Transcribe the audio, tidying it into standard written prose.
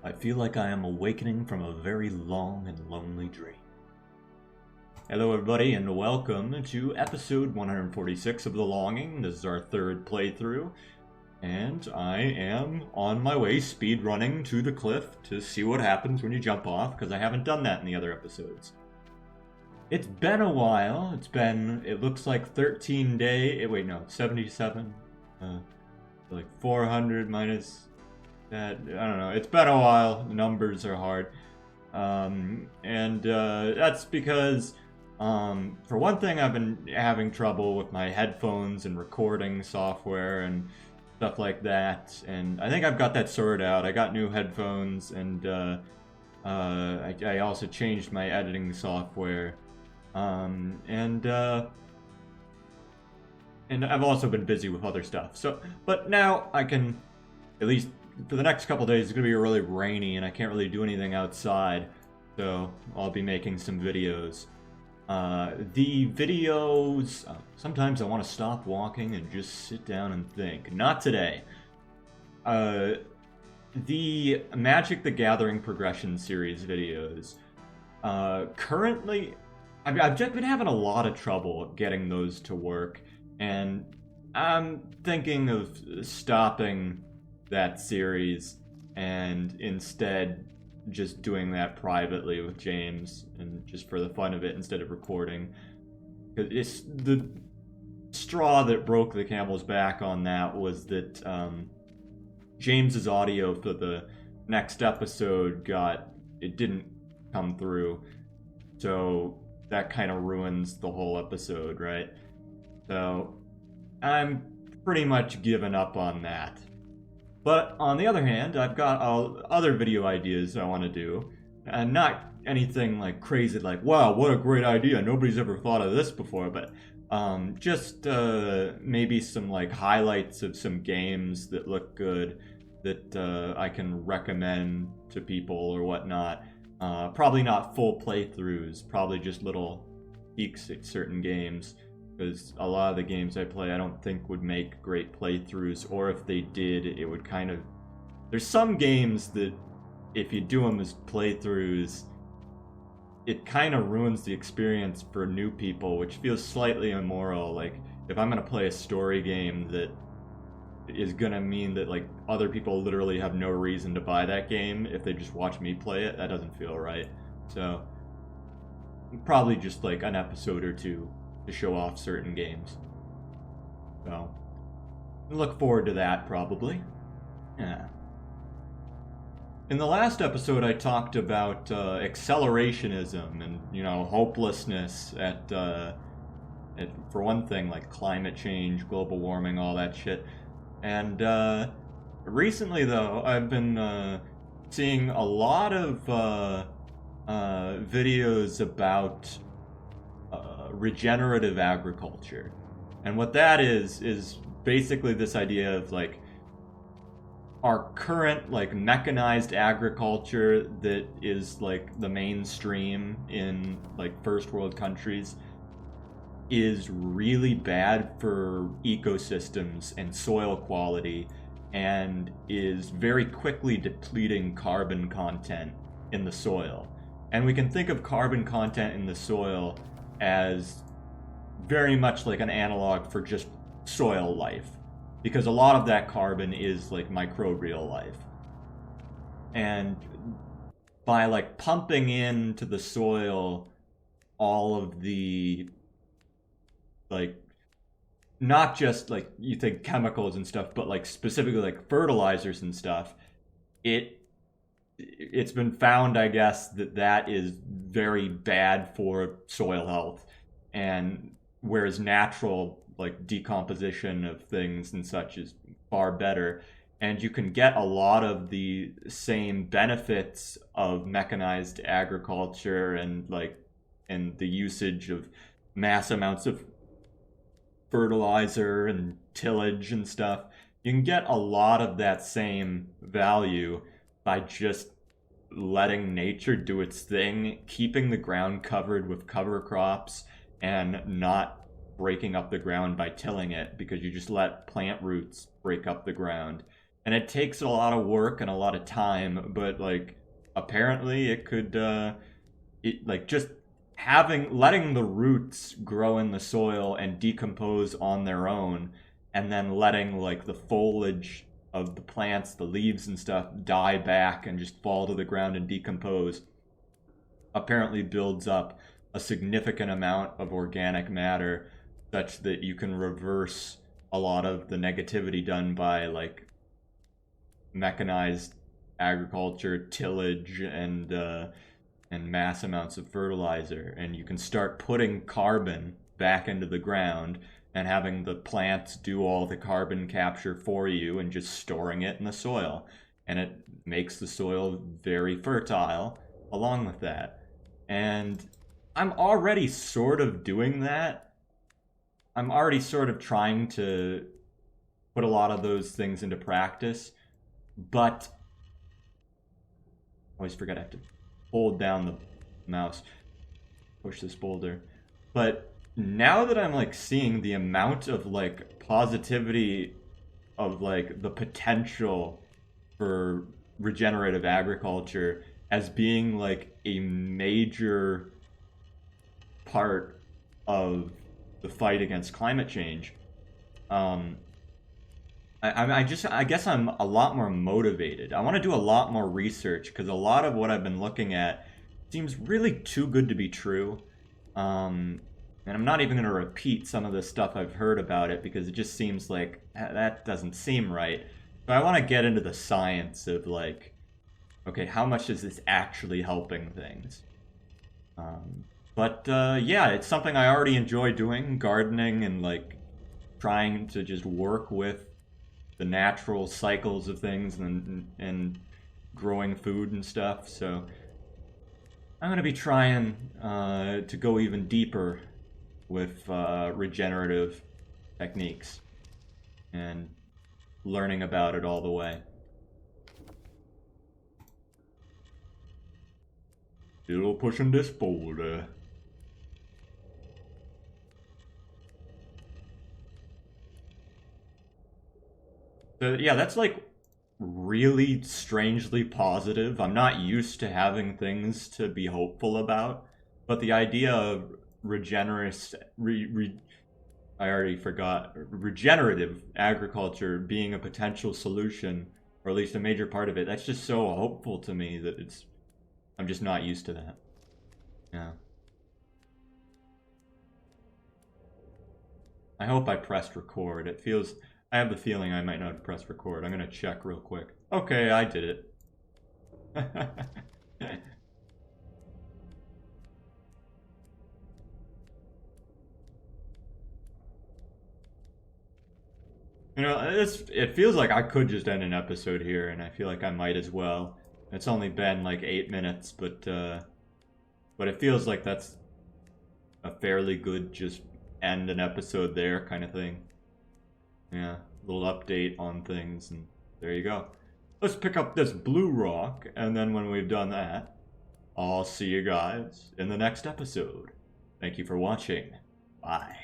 I feel like I am awakening from a very long and lonely dream. Hello everybody and welcome to episode 146 of The Longing. This is our third playthrough, and I am on my way speedrunning to the cliff to see what happens when you jump off, because I haven't done that in the other episodes. It's been a while. It looks like 13 days. Wait, no, 77. Like 400 minus that. I don't know. It's been a while. The numbers are hard. That's because, for one thing, I've been having trouble with my headphones and recording software and stuff like that. And I think I've got that sorted out. I got new headphones, and I also changed my editing software. And I've also been busy with other stuff. But now I can, at least for the next couple days, it's gonna be really rainy and I can't really do anything outside. So I'll be making some videos. The videos, sometimes I want to stop walking and just sit down and think. Not today. The Magic the Gathering Progression Series videos, currently, I've just been having a lot of trouble getting those to work, and I'm thinking of stopping that series and instead just doing that privately with James and just for the fun of it instead of recording. It's the straw that broke the camel's back on that was that James's audio for the next episode didn't come through, so that kind of ruins the whole episode, right? So I'm pretty much given up on that. But on the other hand, I've got other video ideas I want to do, and not anything like crazy, like, wow, what a great idea, nobody's ever thought of this before, but just maybe some like highlights of some games that look good that I can recommend to people or whatnot. Probably not full playthroughs, probably just little peeks at certain games, because a lot of the games I play I don't think would make great playthroughs, or if they did, it would kind of... There's some games that if you do them as playthroughs, it kind of ruins the experience for new people, which feels slightly immoral. Like, if I'm going to play a story game that is going to mean that like other people literally have no reason to buy that game if they just watch me play it, that doesn't feel right. So probably just like an episode or two to show off certain games. So look forward to that, probably. Yeah. In the last episode I talked about accelerationism and, you know, hopelessness at for one thing, like climate change, global warming, all that shit. And recently, though, I've been seeing a lot of videos about regenerative agriculture. And what that is basically this idea of like our current like mechanized agriculture that is like the mainstream in like first world countries is really bad for ecosystems and soil quality, and is very quickly depleting carbon content in the soil. And we can think of carbon content in the soil as very much like an analog for just soil life, because a lot of that carbon is like microbial life. And by like pumping into the soil all of the, like, not just like you think chemicals and stuff, but like specifically like fertilizers and stuff, it's been found, I guess, that is very bad for soil health, and whereas natural like decomposition of things and such is far better, and you can get a lot of the same benefits of mechanized agriculture and the usage of mass amounts of fertilizer and tillage and stuff. You can get a lot of that same value by just letting nature do its thing, keeping the ground covered with cover crops and not breaking up the ground by tilling it, because you just let plant roots break up the ground. and it takes a lot of work and a lot of time, but like apparently it could it like just having letting the roots grow in the soil and decompose on their own, and then letting like the foliage of the plants, the leaves and stuff, die back and just fall to the ground and decompose, apparently builds up a significant amount of organic matter such that you can reverse a lot of the negativity done by like mechanized agriculture, tillage, and mass amounts of fertilizer, and you can start putting carbon back into the ground and having the plants do all the carbon capture for you and just storing it in the soil. And it makes the soil very fertile along with that. And I'm already sort of doing that. I'm already sort of trying to put a lot of those things into practice, but I always forget I have to hold down the mouse, push this boulder. But now that I'm like seeing the amount of like positivity of like the potential for regenerative agriculture as being like a major part of the fight against climate change, I guess I'm a lot more motivated. I want to do a lot more research because a lot of what I've been looking at seems really too good to be true. And I'm not even going to repeat some of the stuff I've heard about it because it just seems like that doesn't seem right. But I want to get into the science of like, okay, how much is this actually helping things? But yeah, it's something I already enjoy doing, gardening and like trying to just work with the natural cycles of things and growing food and stuff. So I'm gonna be trying to go even deeper with regenerative techniques and learning about it all the way. Still pushing this boulder. So yeah, that's like really strangely positive. I'm not used to having things to be hopeful about, but the idea of I already forgot, regenerative agriculture being a potential solution, or at least a major part of it, that's just so hopeful to me that I'm just not used to that. Yeah. I hope I pressed record. I have the feeling I might not have pressed record. I'm gonna check real quick. Okay, I did it. You know, it feels like I could just end an episode here, and I feel like I might as well. It's only been like 8 minutes, but it feels like that's a fairly good just end an episode there kind of thing. Yeah, little update on things, and there you go. Let's pick up this blue rock, and then when we've done that, I'll see you guys in the next episode. Thank you for watching. Bye.